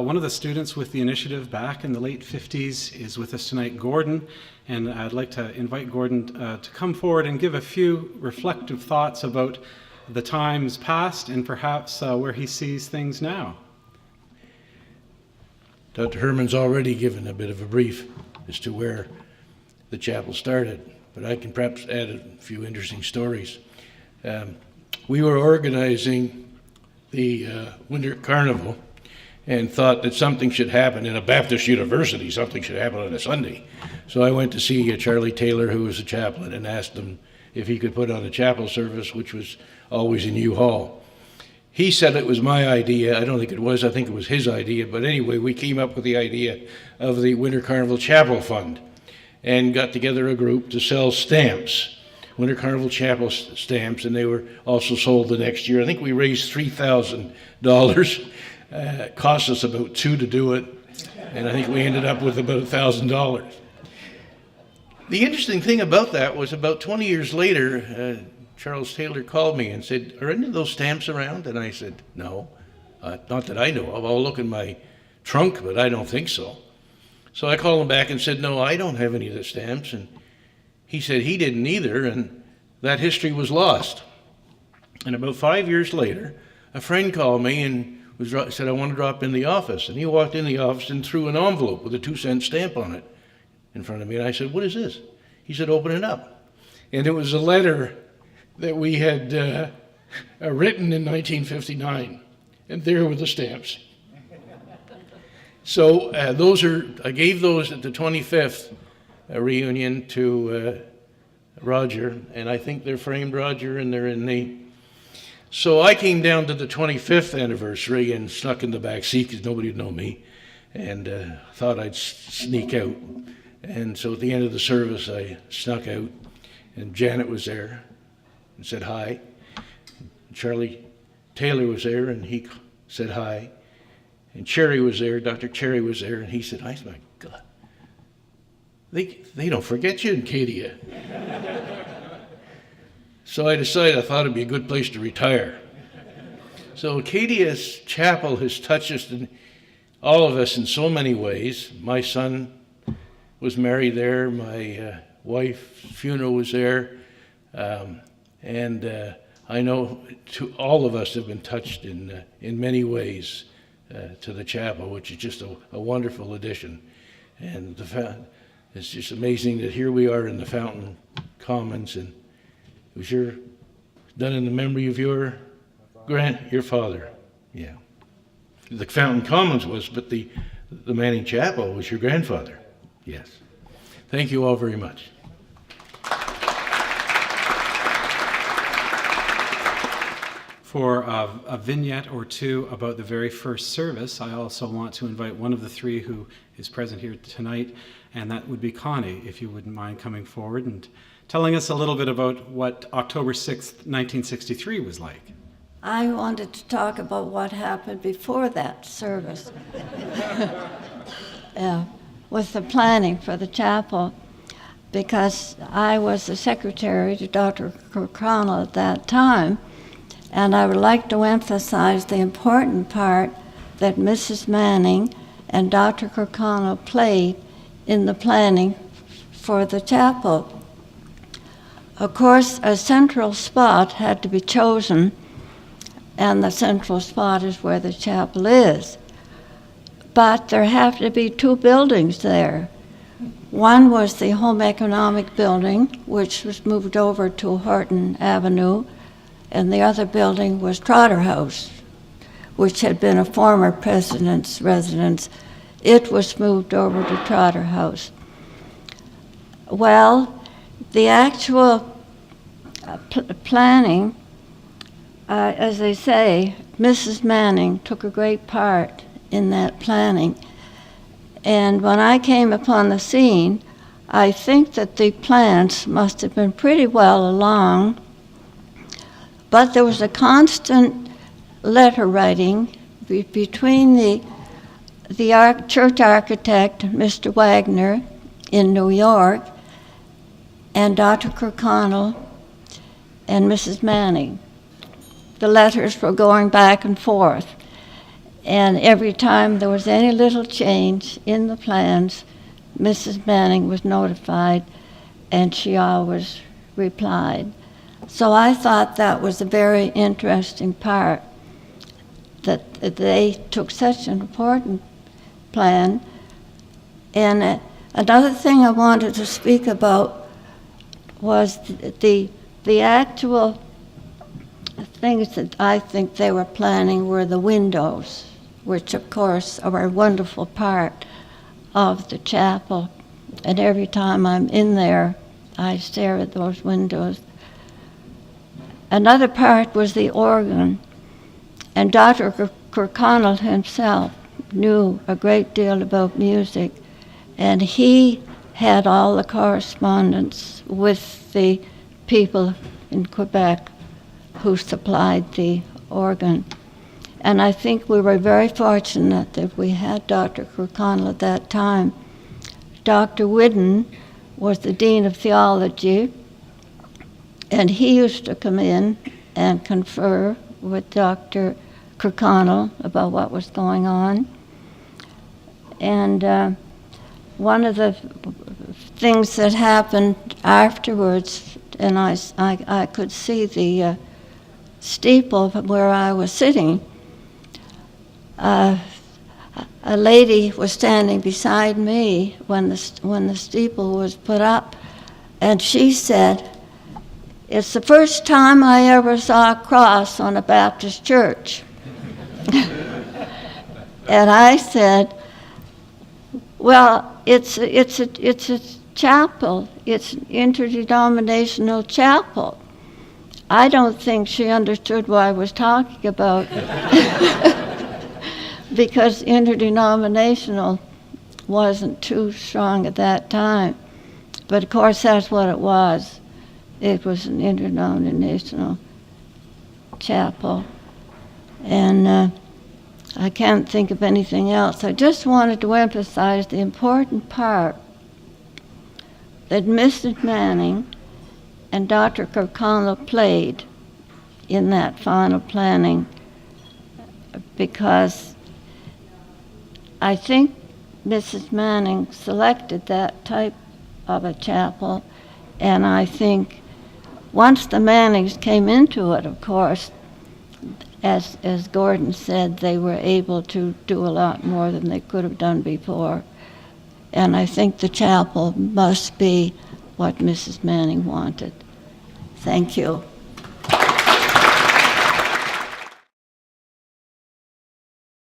One of the students with the initiative back in the late 50s is with us tonight, Gordon, and I'd like to invite Gordon to come forward and give a few reflective thoughts about the times past and perhaps where he sees things now. Dr. Herman's already given a bit of a brief as to where the chapel started, but I can perhaps add a few interesting stories. We were organizing the Winter Carnival and thought that something should happen in a Baptist university, something should happen on a Sunday. So I went to see Charlie Taylor, who was a chaplain, and asked him if he could put on a chapel service, which was always in U-Hall. He said it was my idea. I don't think it was. I think it was his idea. But anyway, we came up with the idea of the Winter Carnival Chapel Fund and got together a group to sell stamps, Winter Carnival Chapel stamps, and they were also sold the next year. I think we raised $3,000. It cost us about $2 to do it, and I think we ended up with about $1,000. The interesting thing about that was about 20 years later, Charles Taylor called me and said, "Are any of those stamps around?" And I said, "No, not that I know of. I'll look in my trunk, but I don't think so." So I called him back and said, "No, I don't have any of the stamps." And he said he didn't either, and that history was lost. And about 5 years later, a friend called me and said, "I want to drop in the office." And he walked in the office and threw an envelope with a 2-cent stamp on it in front of me. And I said, "What is this?" He said, "Open it up." And it was a letter that we had written in 1959. And there were the stamps. So I gave those at the 25th reunion to Roger. And I think they're framed, Roger, and they're in the... So I came down to the 25th anniversary and snuck in the back seat because nobody would know me, and thought I'd sneak out. And so at the end of the service, I snuck out, and Janet was there and said hi. Charlie Taylor was there, and he said hi. And Cherry was there, Dr. Cherry was there, and he said, "I said, my God, they don't forget you in Acadia." So I decided I thought it'd be a good place to retire. So Acadia's chapel has touched us, all of us, in so many ways. My son was married there. My wife's funeral was there. And I know all of us have been touched in many ways to the chapel, which is just a wonderful addition. And it's just amazing that here we are in the Fountain Commons, and it was done in the memory of your father. Yeah. The Fountain Commons was, but the Manning Chapel was your grandfather. Yes. Thank you all very much. For a vignette or two about the very first service, I also want to invite one of the three who is present here tonight, and that would be Connie, if you wouldn't mind coming forward and telling us a little bit about what October 6th, 1963 was like. I wanted to talk about what happened before that service. With the planning for the chapel, because I was the secretary to Dr. Kirkconnell at that time, and I would like to emphasize the important part that Mrs. Manning and Dr. Kirkconnell played in the planning for the chapel. Of course, a central spot had to be chosen, and the central spot is where the chapel is. But there have to be 2 buildings there. One was the Home Economic Building, which was moved over to Horton Avenue, and the other building was Trotter House, which had been a former president's residence. It was moved over to Trotter House. Well, the actual planning, as they say, Mrs. Manning took a great part in that planning. And when I came upon the scene, I think that the plans must have been pretty well along, but there was a constant letter writing between the church architect, Mr. Wagner, in New York, and Dr. Kirkconnell and Mrs. Manning. The letters were going back and forth. And every time there was any little change in the plans, Mrs. Manning was notified, and she always replied. So I thought that was a very interesting part, that they took such an important plan. And another thing I wanted to speak about was the actual things that I think they were planning were the windows, which of course are a wonderful part of the chapel. And every time I'm in there, I stare at those windows. Another part was the organ. And Dr. Kirkconnell himself knew a great deal about music, and he had all the correspondence with the people in Quebec who supplied the organ. And I think we were very fortunate that we had Dr. Kirkconnell at that time. Dr. Whidden was the Dean of Theology, and he used to come in and confer with Dr. Kirkconnell about what was going on. And one of the things that happened afterwards, and I could see the steeple from where I was sitting, a lady was standing beside me when the steeple was put up, and she said, "It's the first time I ever saw a cross on a Baptist church." And I said, "Well, it's a chapel. It's an interdenominational chapel." I don't think she understood what I was talking about because interdenominational wasn't too strong at that time. But of course, that's what it was. It was an interdenominational chapel. And I can't think of anything else. I just wanted to emphasize the important part that Mrs. Manning and Dr. Kirkconnell played in that final planning, because I think Mrs. Manning selected that type of a chapel, and I think once the Mannings came into it, of course, as Gordon said, they were able to do a lot more than they could have done before. And I think the chapel must be what Mrs. Manning wanted. Thank you.